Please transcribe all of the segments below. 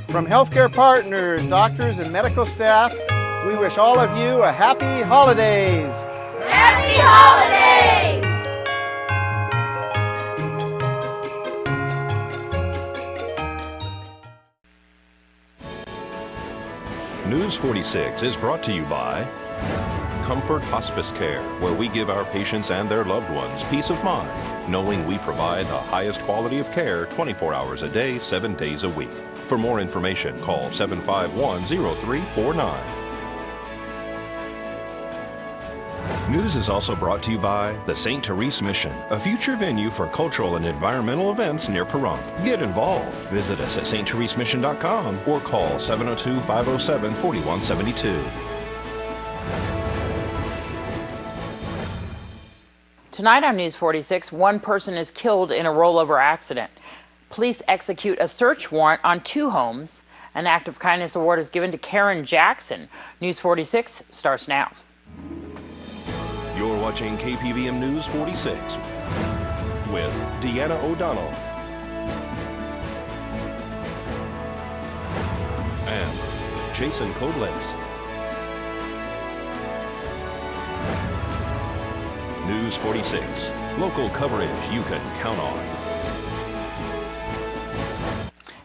From healthcare partners, doctors, and medical staff, we wish all of you a happy holidays. Happy holidays! News 46 is brought to you by Comfort Hospice Care, where we give our patients and their loved ones peace of mind, knowing we provide the highest quality of care 24 hours a day, 7 days a week. For more information, call 751-0349. News is also brought to you by the St. Therese Mission, a future venue for cultural and environmental events near Pahrump. Get involved. Visit us at sttheresemission.com or call 702-507-4172. Tonight on News 46, one person is killed in a rollover accident. Police execute a search warrant on 2 homes. An act of kindness award is given to Karen Jackson. News 46 starts now. You're watching KPVM News 46 with Deanna O'Donnell and Jason Koblenz. News 46, local coverage you can count on.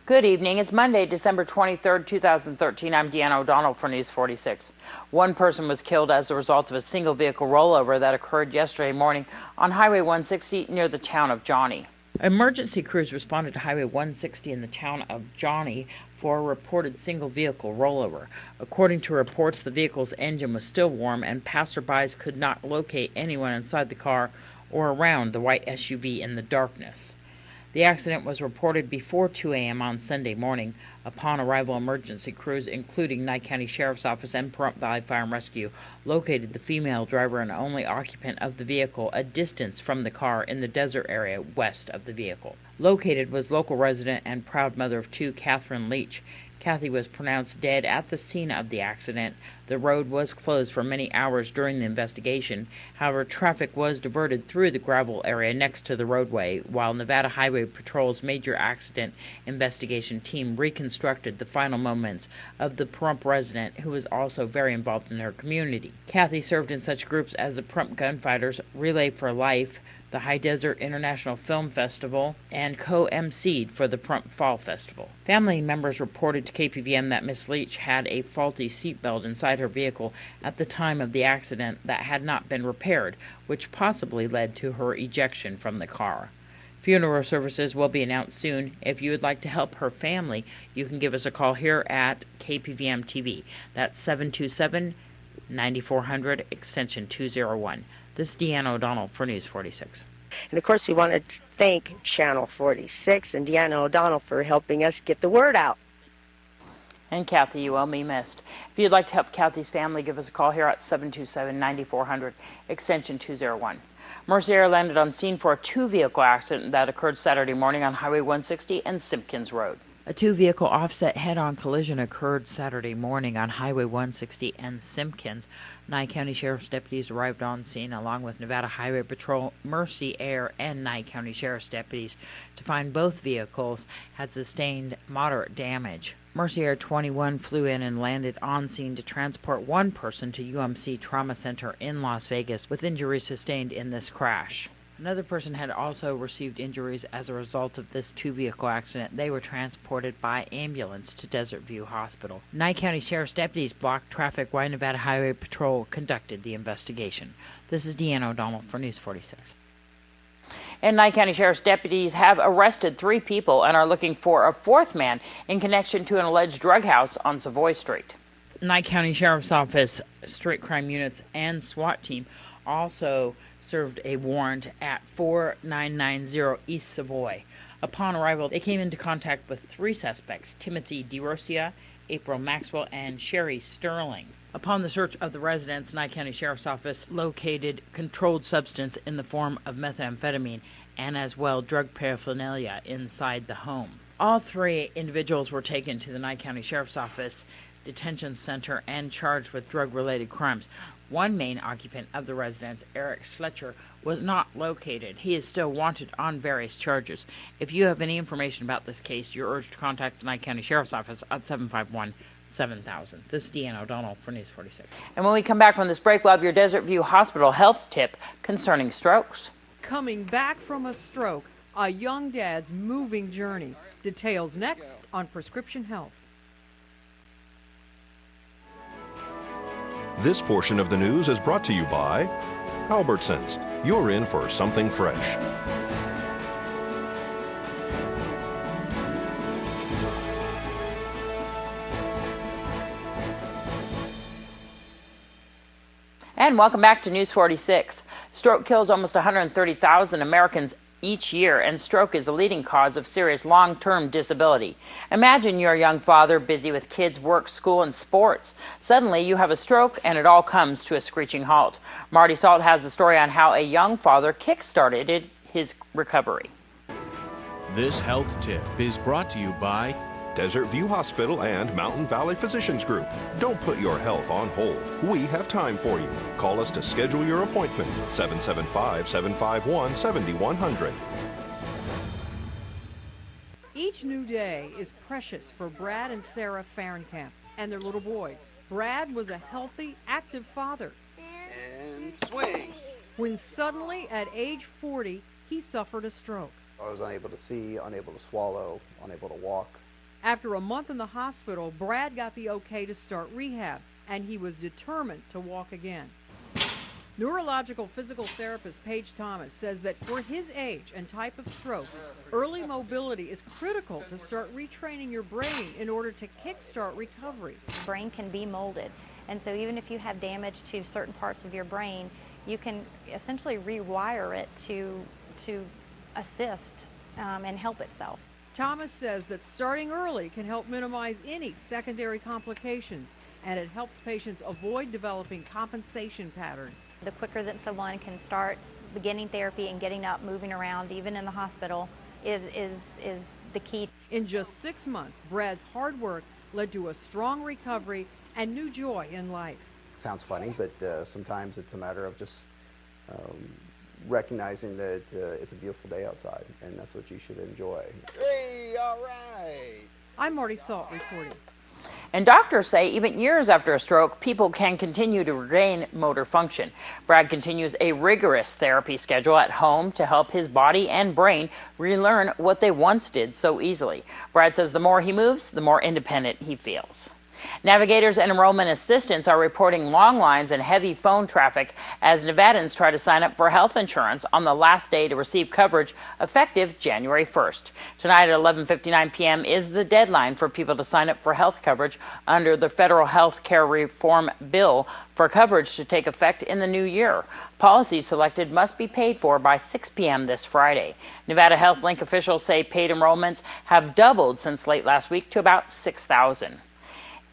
Good evening. It's Monday, December 23rd, 2013. I'm Deanna O'Donnell for News 46. One person was killed as a result of a single vehicle rollover that occurred yesterday morning on Highway 160 near the town of Johnny. Emergency crews responded to Highway 160 in the town of Johnny for a reported single vehicle rollover. According to reports, the vehicle's engine was still warm and passerbys could not locate anyone inside the car or around the white SUV in the darkness. The accident was reported before 2 a.m. on Sunday morning. Upon arrival, emergency crews, including Nye County Sheriff's Office and Pahrump Valley Fire and Rescue, located the female driver and only occupant of the vehicle a distance from the car in the desert area west of the vehicle. Located was local resident and proud mother of 2, Catherine Leach. Kathy was pronounced dead at the scene of the accident. The road was closed for many hours during the investigation. However, traffic was diverted through the gravel area next to the roadway, while Nevada Highway Patrol's major accident investigation team reconstructed the final moments of the Pahrump resident, who was also very involved in her community. Kathy served in such groups as the Pahrump Gunfighters, Relay for Life, the High Desert International Film Festival, and co-emceed for the Pahrump Fall Festival. Family members reported to KPVM that Miss Leach had a faulty seatbelt inside her vehicle at the time of the accident that had not been repaired, which possibly led to her ejection from the car. Funeral services will be announced soon. If you would like to help her family, you can give us a call here at KPVM TV. That's 727-9400, extension 201. This is Deanna O'Donnell for News 46. And of course, we want to thank Channel 46 and Deanna O'Donnell for helping us get the word out. And Kathy, you will be missed. If you'd like to help Kathy's family, give us a call here at 727-9400, extension 201. Mercy Air landed on scene for a 2-vehicle accident that occurred Saturday morning on Highway 160 and Simpkins Road. A 2-vehicle offset head-on collision occurred Saturday morning on Highway 160 and Simpkins. Nye County Sheriff's deputies arrived on scene along with Nevada Highway Patrol, Mercy Air, and Nye County Sheriff's deputies to find both vehicles had sustained moderate damage. Mercy Air 21 flew in and landed on scene to transport one person to UMC Trauma Center in Las Vegas with injuries sustained in this crash. Another person had also received injuries as a result of this 2-vehicle accident. They were transported by ambulance to Desert View Hospital. Nye County Sheriff's deputies blocked traffic while Nevada Highway Patrol conducted the investigation. This is Deanna O'Donnell for News 46. And Nye County Sheriff's deputies have arrested 3 people and are looking for a 4th man in connection to an alleged drug house on Savoy Street. Nye County Sheriff's Office, Street Crime Units, and SWAT team also served a warrant at 4990 East Savoy. Upon arrival, they came into contact with 3 suspects, Timothy DeRosia, April Maxwell, and Sherry Sterling. Upon the search of the residence, Nye County Sheriff's Office located controlled substance in the form of methamphetamine and as well drug paraphernalia inside the home. All 3 individuals were taken to the Nye County Sheriff's Office Detention Center and charged with drug-related crimes. One main occupant of the residence, Eric Schletcher, was not located. He is still wanted on various charges. If you have any information about this case, you're urged to contact the Nye County Sheriff's Office at 751-7000. This is Deanna O'Donnell for News 46. And when we come back from this break, we'll have your Desert View Hospital health tip concerning strokes. Coming back from a stroke, a young dad's moving journey. Details next on Prescription Health. This portion of the news is brought to you by Albertsons. You're in for something fresh. And welcome back to News 46. Stroke kills almost 130,000 Americans each year, and stroke is a leading cause of serious long-term disability. Imagine you're a young father busy with kids, work, school, and sports. Suddenly you have a stroke and it all comes to a screeching halt. Marty Salt has a story on how a young father kick-started his recovery. This health tip is brought to you by Desert View Hospital and Mountain Valley Physicians Group. Don't put your health on hold. We have time for you. Call us to schedule your appointment. 775-751-7100. Each new day is precious for Brad and Sarah Fahrenkamp and their little boys. Brad was a healthy, active father. And swing. When suddenly, at age 40, he suffered a stroke. I was unable to see, unable to swallow, unable to walk. After a month in the hospital, Brad got the okay to start rehab, and he was determined to walk again. Neurological physical therapist Paige Thomas says that for his age and type of stroke, early mobility is critical to start retraining your brain in order to kickstart recovery. The brain can be molded, and so even if you have damage to certain parts of your brain, you can essentially rewire it to assist and help itself. Thomas says that starting early can help minimize any secondary complications, and it helps patients avoid developing compensation patterns. The quicker that someone can start beginning therapy and getting up, moving around, even in the hospital, is the key. In just 6 months, Brad's hard work led to a strong recovery and new joy in life. Sounds funny, but sometimes it's a matter of just recognizing that it's a beautiful day outside, and that's what you should enjoy. Hey, all right. I'm Marty Salt reporting. And doctors say even years after a stroke, people can continue to regain motor function. Brad continues a rigorous therapy schedule at home to help his body and brain relearn what they once did so easily. Brad says the more he moves, the more independent he feels. Navigators and enrollment assistants are reporting long lines and heavy phone traffic as Nevadans try to sign up for health insurance on the last day to receive coverage effective January 1st. Tonight at 11:59 p.m. is the deadline for people to sign up for health coverage under the federal health care reform bill for coverage to take effect in the new year. Policies selected must be paid for by 6 p.m. this Friday. Nevada Health Link officials say paid enrollments have doubled since late last week to about 6,000.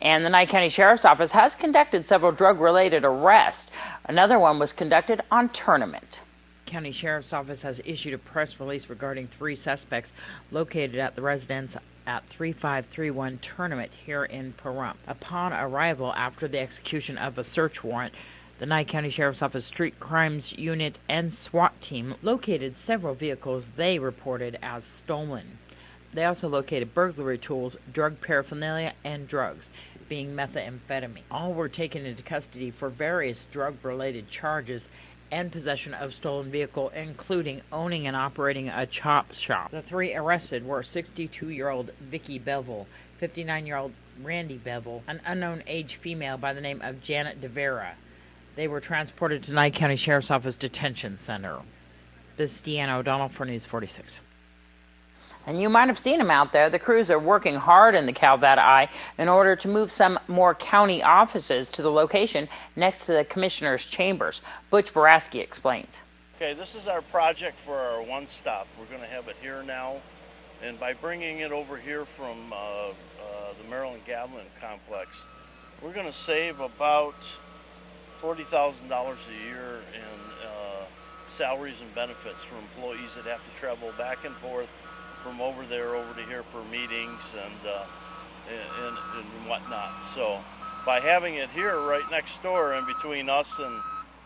And the Nye County Sheriff's Office has conducted several drug-related arrests. Another one was conducted on Tournament. County Sheriff's Office has issued a press release regarding 3 suspects located at the residence at 3531 Tournament here in Pahrump. Upon arrival after the execution of a search warrant, the Nye County Sheriff's Office Street Crimes Unit and SWAT team located several vehicles they reported as stolen. They also located burglary tools, drug paraphernalia, and drugs, being methamphetamine. All were taken into custody for various drug-related charges and possession of stolen vehicle, including owning and operating a chop shop. The 3 arrested were 62-year-old Vicky Bevel, 59-year-old Randy Bevel, an unknown age female by the name of Janet DeVera. They were transported to Nye County Sheriff's Office Detention Center. This is Deanna O'Donnell for News 46. And you might have seen them out there. The crews are working hard in the Calvada Eye in order to move some more county offices to the location next to the commissioner's chambers. Butch Boraski explains. Okay, this is our project for our one-stop. We're going to have it here now, and by bringing it over here from the Maryland Gavilan complex, we're going to save about $40,000 a year in salaries and benefits for employees that have to travel back and forth from over there over to here for meetings and whatnot. whatnot. So by having it here right next door and between us and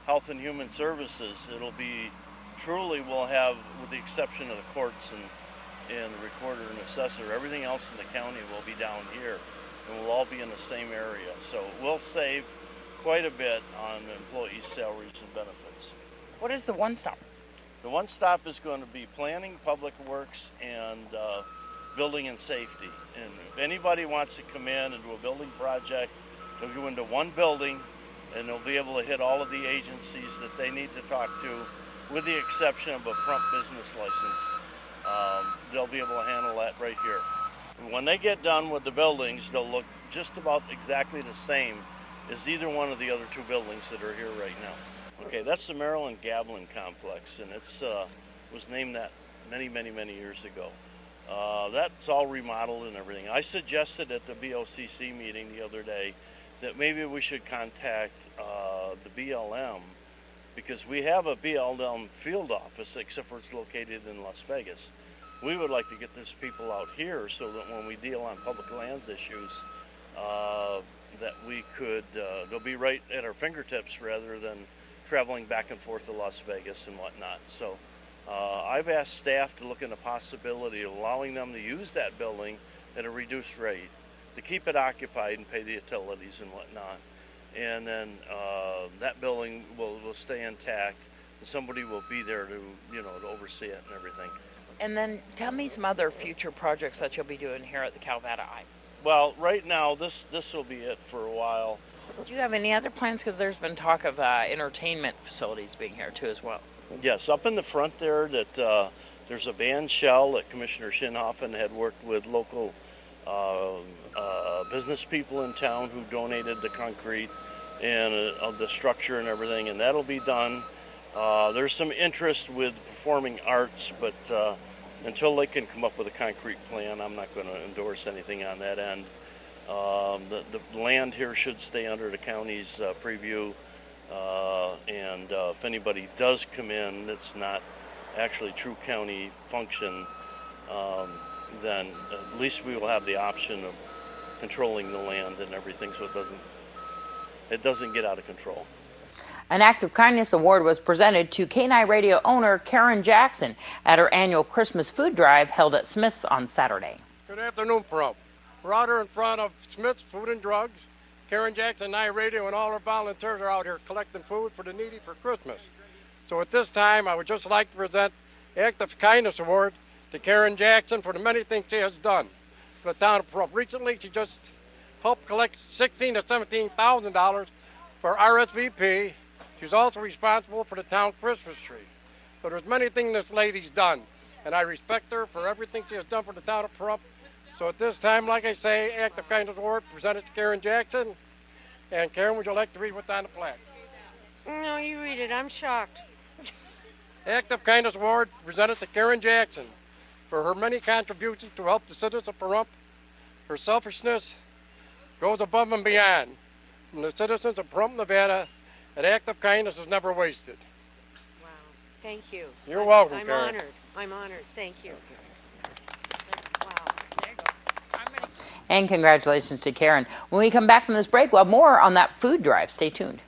Health and Human Services, it'll be truly, we'll have, with the exception of the courts and the recorder and assessor, everything else in the county will be down here, and we'll all be in the same area. So we'll save quite a bit on employees' salaries and benefits. What is the one stop? The one stop is going to be planning, public works, and building and safety. And if anybody wants to come in and do a building project, they'll go into one building and they'll be able to hit all of the agencies that they need to talk to, with the exception of a prompt business license. They'll be able to handle that right here. And when they get done with the buildings, they'll look just about exactly the same as either one of the other two buildings that are here right now. Okay, that's the Maryland Gablin Complex, and it's was named that many years ago. That's all remodeled and everything. I suggested at the BOCC meeting the other day that maybe we should contact the BLM, because we have a BLM field office, except for it's located in Las Vegas. We would like to get these people out here so that when we deal on public lands issues, that we could, they'll be right at our fingertips rather than traveling back and forth to Las Vegas and whatnot. So I've asked staff to look into the possibility of allowing them to use that building at a reduced rate to keep it occupied and pay the utilities and whatnot. And then that building will stay intact, and somebody will be there to, to oversee it and everything. And then tell me some other future projects that you'll be doing here at the Calvada Eye. Well, right now, this will be it for a while. Do you have any other plans? Because there's been talk of entertainment facilities being here too as well. Yes, up in the front there, that there's a band shell that Commissioner Shinhoffen had worked with local business people in town who donated the concrete and the structure and everything, and that'll be done. There's some interest with performing arts, but until they can come up with a concrete plan, I'm not going to endorse anything on that end. The land here should stay under the county's preview, and if anybody does come in that's not actually true county function, then at least we will have the option of controlling the land and everything, so it doesn't get out of control. An Act of Kindness Award was presented to K9 Radio owner Karen Jackson at her annual Christmas food drive held at Smith's on Saturday. Good afternoon, Prump. We're out here in front of Smith's Food and Drugs. Karen Jackson, K9 Radio, and all our volunteers are out here collecting food for the needy for Christmas. So at this time, I would just like to present the Act of Kindness Award to Karen Jackson for the many things she has done for the town of Prump. Recently, she just helped collect $16,000 to $17,000 for RSVP. She's also responsible for the town Christmas tree. So there's many things this lady's done, and I respect her for everything she has done for the town of Prump. So at this time, like I say, Act of Kindness Award presented to Karen Jackson. And Karen, would you like to read what's on the plaque? No, you read it. I'm shocked. Act of Kindness Award presented to Karen Jackson for her many contributions to help the citizens of Pahrump. Her selfishness goes above and beyond. From the citizens of Pahrump, Nevada, an act of kindness is never wasted. Wow. Thank you. You're welcome, I'm Karen. honored. I'm honored. Thank you. Wow. And congratulations to Karen. When we come back from this break, we'll have more on that food drive. Stay tuned.